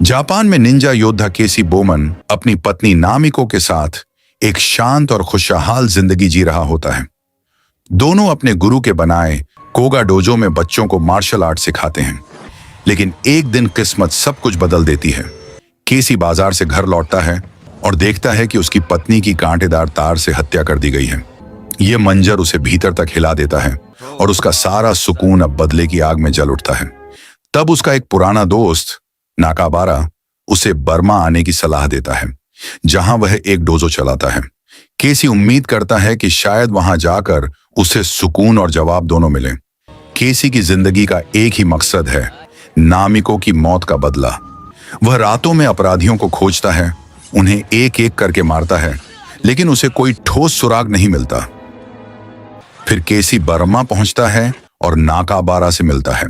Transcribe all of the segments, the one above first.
Japan में Ninja योद्धा केसी बोमन अपनी पत्नी नामिको के साथ एक शांत और खुशहाल जिंदगी जी रहा होता है। दोनों अपने गुरु के बनाए कोगा डोजो में बच्चों को मार्शल आर्ट सिखाते हैं। लेकिन एक दिन किस्मत सब कुछ बदल देती है। केसी बाजार से घर लौटता है और देखता है कि उसकी पत्नी की कांटेदार तार से हत्या कर दी गई है। यह मंजर उसे भीतर तक हिला देता है और उसका सारा सुकून अब बदले की आग में जल उठता है। तब उसका एक पुराना दोस्त नाकाबारा उसे बर्मा आने की सलाह देता है, जहां वह एक डोजो चलाता है। केसी उम्मीद करता है कि शायद वहां जाकर उसे सुकून और जवाब दोनों मिले। केसी की जिंदगी का एक ही मकसद है, नामिको की मौत का बदला। वह रातों में अपराधियों को खोजता है, उन्हें एक एक करके मारता है, लेकिन उसे कोई ठोस सुराग नहीं मिलता। फिर केसी बर्मा पहुंचता है और नाकाबारा से मिलता है।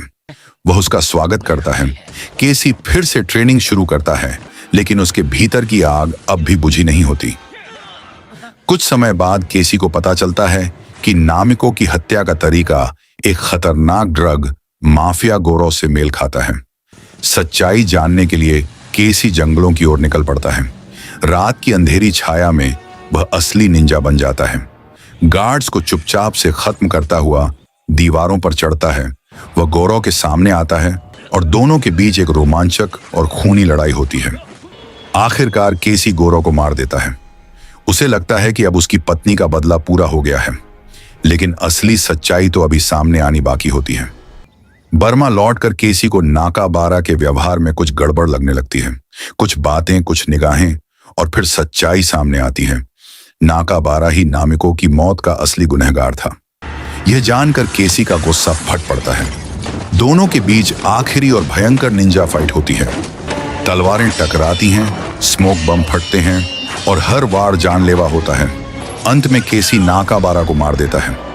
वह उसका स्वागत करता है। केसी फिर से ट्रेनिंग शुरू करता है, लेकिन उसके भीतर की आग अब भी बुझी नहीं होती। कुछ समय बाद केसी को पता चलता है कि नामिको की हत्या का तरीका एक खतरनाक ड्रग माफिया गोरो से मेल खाता है। सच्चाई जानने के लिए केसी जंगलों की ओर निकल पड़ता है। रात की अंधेरी छाया में वह असली निंजा बन जाता है। गार्ड्स को चुपचाप से खत्म करता हुआ दीवारों पर चढ़ता है। वह गोरो के सामने आता है और दोनों के बीच एक रोमांचक और खूनी लड़ाई होती है। आखिरकार केसी गोरो को मार देता है। उसे लगता है कि अब उसकी पत्नी का बदला पूरा हो गया है, लेकिन असली सच्चाई तो अभी सामने आनी बाकी होती है। बर्मा लौटकर केसी को नाकाबारा के व्यवहार में कुछ गड़बड़ लगने लगती है। कुछ बातें, कुछ निगाहें, और फिर सच्चाई सामने आती है। नाकाबारा ही नामिको की मौत का असली गुनहगार था। यह जानकर केसी का गुस्सा फट पड़ता है। दोनों के बीच आखिरी और भयंकर निंजा फाइट होती है। तलवारें टकराती हैं, स्मोक बम फटते हैं और हर वार जानलेवा होता है। अंत में केसी नाकाबारा को मार देता है।